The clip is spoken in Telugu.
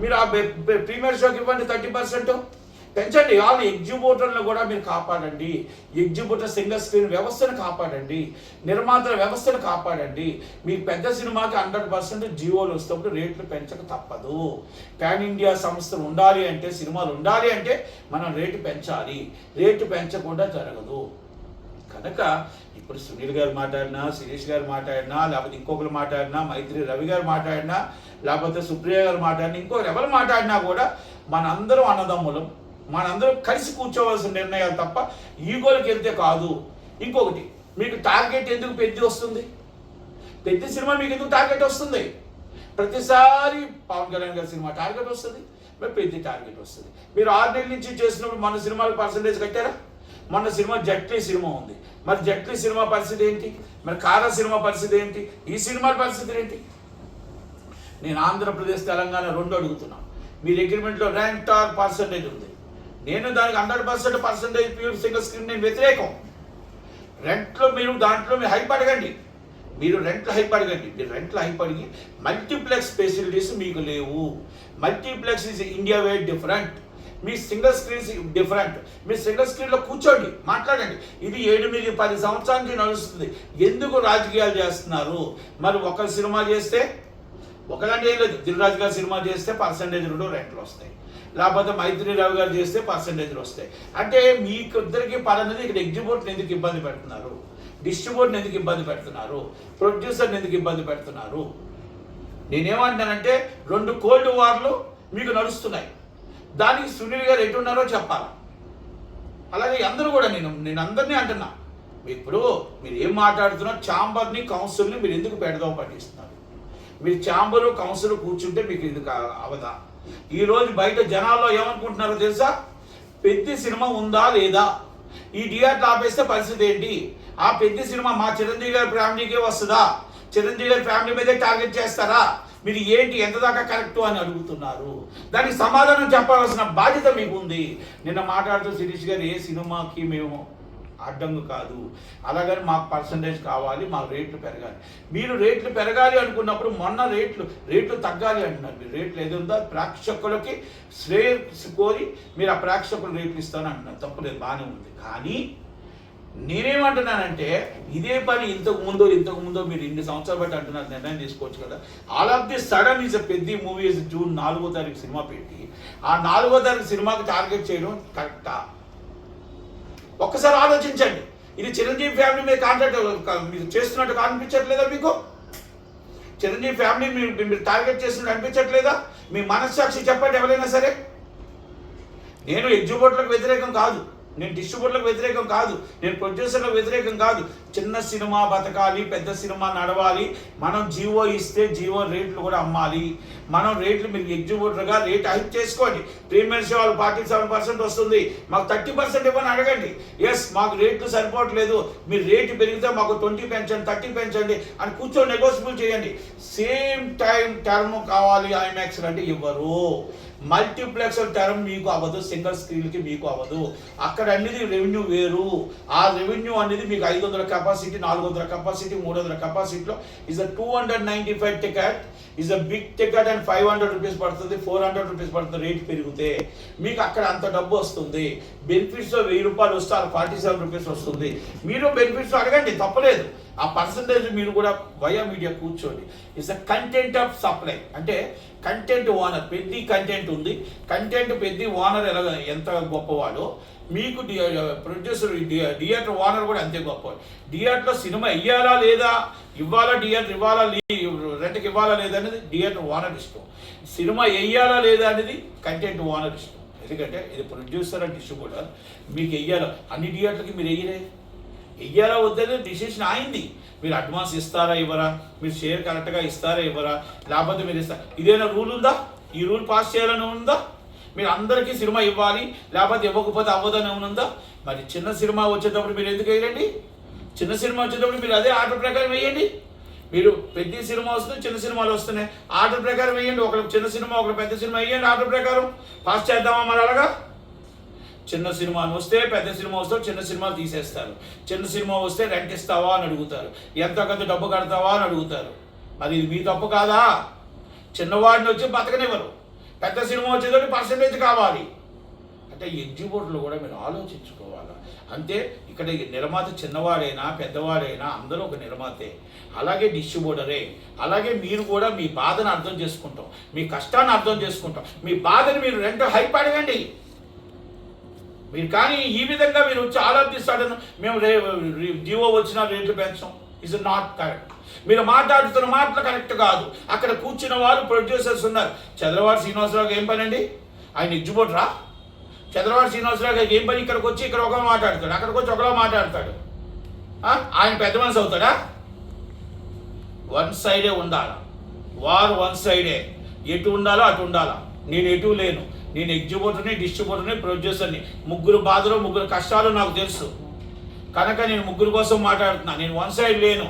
మీరు ఆ ప్రీమియర్ షోకి ఇవ్వండి 30% పెంచండి. వాళ్ళు ఎగ్జిబ్యూటర్లను కూడా మీరు కాపాడండి. ఎగ్జిబ్యూటర్ సింగిల్ స్క్రీన్ వ్యవస్థను కాపాడండి, నిర్మాతల వ్యవస్థను కాపాడండి. మీ పెద్ద సినిమాకి 100% జియోలు వస్తున్నప్పుడు రేట్లు పెంచక తప్పదు. పాన్ ఇండియా సంస్థలు ఉండాలి అంటే, సినిమాలు ఉండాలి అంటే మనం రేటు పెంచాలి. రేటు పెంచకుండా జరగదు. కనుక ఇప్పుడు సునీల్ గారు మాట్లాడినా, శిరీష్ గారు మాట్లాడినా, లేకపోతే ఇంకొకరు మాట్లాడినా, మైత్రి రవి గారు మాట్లాడినా, లేకపోతే సుప్రియ గారు మాట్లాడినా, ఇంకొకరు ఎవరు మాట్లాడినా కూడా మనందరం అన్నదమ్ములం, మనందరం కలిసి కూర్చోవలసిన నిర్ణయాలు తప్ప ఈగోలకి వెళ్తే కాదు. ఇంకొకటి, మీకు టార్గెట్ ఎందుకు పెద్ద వస్తుంది? పెద్ద సినిమా మీకు ఎందుకు టార్గెట్ వస్తుంది? ప్రతిసారి పవన్ కళ్యాణ్ గారి సినిమా టార్గెట్ వస్తుంది, మరి పెద్ద టార్గెట్ వస్తుంది. మీరు 6 నెలల నుంచి చేసినప్పుడు మన సినిమాలకు పర్సంటేజ్ కట్టారా? మొన్న సినిమా జట్లీ సినిమా ఉంది, మరి జట్లీ సినిమా పరిస్థితి ఏంటి? మరి కారా సినిమా పరిస్థితి ఏంటి? ఈ సినిమాల పరిస్థితి ఏంటి? నేను ఆంధ్రప్రదేశ్ తెలంగాణ 2 అడుగుతున్నాను. మీరు అగ్రిమెంట్లో రెంట్ ఆర్ పర్సంటేజ్ ఉంది. నేను దానికి 100% ప్యూర్ సింగిల్ స్క్రీన్ నేను వ్యతిరేకం. రెంట్లో మీరు దాంట్లో మీరు హైప్ అడగండి, మీరు రెంట్లు హైప్ అడగండి. మీరు రెంట్లు హైప్ అడిగి మల్టీప్లెక్స్ ఫెసిలిటీస్ మీకు లేవు. Multiplex is India way different. Me single screens different. Me single స్క్రీన్లో కూర్చోండి, మాట్లాడండి. ఇది 7-10 సంవత్సరాల నుంచి నడుస్తుంది. ఎందుకు రాజకీయాలు చేస్తున్నారు? మరి ఒక సినిమా చేస్తే ఒకలాంటి ఏం లేదు. దిల్రాజు గారు సినిమా చేస్తే పర్సంటేజ్లు రెంట్లు వస్తాయి, లేకపోతే మైత్రి రావు గారు చేస్తే పర్సంటేజ్లు వస్తాయి. అంటే మీకు ఇద్దరికి పరన్నది. ఇక్కడ ఎగ్జిబ్యూటర్ని ఎందుకు ఇబ్బంది పెడుతున్నారు? డిస్ట్రిబ్యూటర్ని ఎందుకు ఇబ్బంది పెడుతున్నారు? ప్రొడ్యూసర్ని ఎందుకు ఇబ్బంది పెడుతున్నారు? నేనేమంటానంటే 2 కోల్డ్ వార్లు మీకు నడుస్తున్నాయి. దానికి సునీల్ గారు ఎటున్నారో చెప్పాలి. అలాగే అందరూ కూడా నేను అందరినీ అంటున్నా, ఇప్పుడు మీరు ఏం మాట్లాడుతున్నారు? ఛాంబర్ని కౌన్సిల్ని మీరు ఎందుకు పెడదాం పట్టిస్తున్నారు? మీరు ఛాంబరు కౌన్సిల్ కూర్చుంటే మీకు ఎందుకు అవదా? ఈరోజు బయట జనాల్లో ఏమనుకుంటున్నారో తెలుసా? పెద్ద సినిమా ఉందా లేదా, ఈ థియేటర్ ఆపేస్తే పరిస్థితి ఏంటి, ఆ పెద్ద సినిమా మా చిరంజీవి గారి ఫ్యామిలీకే వస్తుందా, చిరంజీవి గారి ఫ్యామిలీ మీదే టార్గెట్ చేస్తారా, మీరు ఏంటి ఎంత దాకా కరెక్టు అని అడుగుతున్నారు. దానికి సమాధానం చెప్పాల్సిన బాధ్యత మీకు ఉంది. నిన్న మాట్లాడుతూ శిరీష్ గారు ఏ సినిమాకి మేము అడ్డంగు కాదు, అలాగని మాకు పర్సంటేజ్ కావాలి, మాకు రేట్లు పెరగాలి. మీరు రేట్లు పెరగాలి అనుకున్నప్పుడు మొన్న రేట్లు తగ్గాలి అంటున్నారు. మీరు రేట్లు ఏదుందో ప్రేక్షకులకి శ్రేయస్సు కోరి మీరు ఆ ప్రేక్షకులు రేట్లు ఇస్తాను అంటున్నారు. తప్పులేదు, బాగానే ఉంది. కానీ నేనేమంటున్నానంటే ఇదే పని ఇంతకు ముందో మీరు 2 సంవత్సరాలు బట్టి అంటున్నారు, నిర్ణయం తీసుకోవచ్చు కదా. All of the sudden is పెద్ద మూవీ జూన్ 4వ తారీఖు సినిమా పెట్టి ఆ 4వ తారీఖు సినిమాకి టార్గెట్ చేయడం కరెక్టా? ఒక్కసారి ఆలోచించండి. ఇది చిరంజీవి ఫ్యామిలీ మీద కాంట్రాక్ట్ మీరు చేస్తున్నట్టు అనిపించట్లేదా? మీకు చిరంజీవి ఫ్యామిలీ మీరు టార్గెట్ చేస్తున్నట్టు అనిపించట్లేదా? మీ మనస్సాక్షి చెప్పండి ఎవరైనా సరే. నేను ఎగ్జిబ్యూటర్లకు వ్యతిరేకం కాదు, నేను డిస్ట్రిబ్యూటర్లకు వ్యతిరేకం కాదు, నేను ప్రొడ్యూసర్లకు వ్యతిరేకం కాదు. చిన్న సినిమా బతకాలి, పెద్ద సినిమా నడవాలి. మనం జీవో ఇస్తే జీవో రేట్లు కూడా అమ్మాలి. మనం రేట్లు మీరు ఎగ్జిబ్యూటర్గా రేట్ హైక్ చేసుకోండి. ప్రీమియర్ షో వాళ్ళు 47% వస్తుంది, మాకు 30% ఇవ్వని అడగండి. ఎస్ మాకు రేట్లు సరిపోవట్లేదు, మీరు రేటు పెరిగితే మాకు 20 పెంచండి, 30 పెంచండి అని కూర్చొని నెగోషియబుల్ చేయండి. సేమ్ టర్మ్ కావాలి ఐమాక్స్ అంటే ఇవ్వరు. మల్టీప్లెక్స్ టర్మ్ మీకు అవ్వదు, సింగిల్ స్క్రీన్కి మీకు అవ్వదు. అక్కడ అనేది రెవెన్యూ వేరు. ఆ రెవెన్యూ అనేది మీకు 500 కెపాసిటీ, 400 కెపాసిటీ, 300 కెపాసిటీలో is 295 ticket is a big ticket and 500 rupees పడుతుంది, 400 రూపీస్ పడుతుంది. రేట్ పెరిగితే మీకు అక్కడ అంత డబ్బు వస్తుంది. బెనిఫిట్స్ 1000 రూపాయలు వస్తే 47 రూపీస్ వస్తుంది. మీరు బెనిఫిట్స్ అడగండి, తప్పలేదు. ఆ పర్సంటేజ్ మీరు కూడా వయా మీడియా కూర్చోండి. It's the content of supply. అంటే కంటెంట్ ఓనర్ పెద్ద కంటెంట్ ఉంది, కంటెంట్ పెద్ద ఓనర్ ఎంత గొప్పవాడో మీకు ప్రొడ్యూసర్ థియేటర్ ఓనర్ కూడా అంతే గొప్పవాడు. థియేటర్లో సినిమా ఇవ్వాలా లేదా, ఇవ్వాలా థియేటర్ ఇవ్వాలా, రెంట్కి ఇవ్వాలా లేదా అనేది థియేటర్ ఓనర్ ఇష్టం. సినిమా వెయ్యాలా లేదా అనేది కంటెంట్ ఓనర్ ఇష్టం. ఎందుకంటే ఇది ప్రొడ్యూసర్ అండ్ డిస్ట్రిబ్యూటర్. మీకు వెయ్యాలా, అన్ని థియేటర్కి మీరు వెయ్యాలా వద్దనే డిసిషన్ అయింది. మీరు అడ్వాన్స్ ఇస్తారా ఇవ్వరా, మీరు షేర్ కరెక్ట్గా ఇస్తారా ఇవ్వరా, లేకపోతే మీరు ఇస్తారా, ఇదేనా రూల్ ఉందా? ఈ రూల్ పాస్ చేయాలని ఉందా? మీరు అందరికీ సినిమా ఇవ్వాలి, లేకపోతే ఇవ్వకపోతే అవ్వదని ఉందా? మరి చిన్న సినిమా వచ్చేటప్పుడు మీరు ఎందుకు వేయండి? చిన్న సినిమా వచ్చేటప్పుడు మీరు అదే ఆర్డర్ ప్రకారం వేయండి. మీరు పెద్ద సినిమా వస్తుంది, చిన్న సినిమాలు వస్తున్నాయి, ఆర్డర్ ప్రకారం వేయండి. ఒకరికి చిన్న సినిమా, ఒకరికి పెద్ద సినిమా వేయండి, ఆర్డర్ ప్రకారం పాస్ చేద్దామా? మరి అలాగా చిన్న సినిమాలు వస్తే పెద్ద సినిమా వస్తే చిన్న సినిమాలు తీసేస్తారు. చిన్న సినిమా వస్తే రెంట్ ఇస్తావా అని అడుగుతారు, ఎంత కొంత డబ్బు కడతావా అని అడుగుతారు. మరి ఇది మీ తప్పు కాదా? చిన్నవాడిని వచ్చి బతకనివ్వరు, పెద్ద సినిమా వచ్చేటప్పుడు పర్సంటేజ్ కావాలి. అంటే ఎగ్జిక్యూటివ్లు కూడా మీరు ఆలోచించుకోవాలి. అంతే ఇక్కడ నిర్మాత చిన్నవాడైనా పెద్దవాడైనా అందరూ ఒక నిర్మాతే, అలాగే డిస్ట్రిబ్యూటరే. అలాగే మీరు కూడా మీ బాధను అర్థం చేసుకుంటాం, మీ కష్టాన్ని అర్థం చేసుకుంటాం. మీ బాధను మీరు రెంట్ హైప్ అడగండి. మీరు కానీ ఈ విధంగా మీరు వచ్చి ఆలోచిస్తాడని మేము జీవో వచ్చిన రేట్లు పెంచాం, ఇస్ నాట్ కరెక్ట్. మీరు మాట్లాడుతున్న మాటలు కరెక్ట్ కాదు. అక్కడ కూర్చున్న వాళ్ళు ప్రొడ్యూసర్స్ ఉన్నారు. చంద్రబాబు శ్రీనివాసరావుకి ఏం పని అండి? ఆయన ఎగ్జిక్యూటరా? చంద్రబాబు శ్రీనివాసరావు గారికి ఏం పని? ఇక్కడికి వచ్చి ఇక్కడ ఒకలా మాట్లాడతాడు, అక్కడికి వచ్చి ఒకలా మాట్లాడతాడు. ఆయన పెద్ద మనిషి అవుతాడా? వన్ సైడే ఉండాలా, వారు వన్ సైడే. ఎటు ఉండాలో అటు ఉండాలా. నేను ఎటు లేను. నేను ఎగ్జిక్యూటర్ని, డిస్ట్రిబ్యూటర్ని, ప్రొడ్యూసర్ని. ముగ్గురు బాధలు, ముగ్గురు కష్టాలు నాకు తెలుసు కనుక నేను ముగ్గురు కోసం మాట్లాడుతున్నా. నేను వన్ సైడ్ లేను.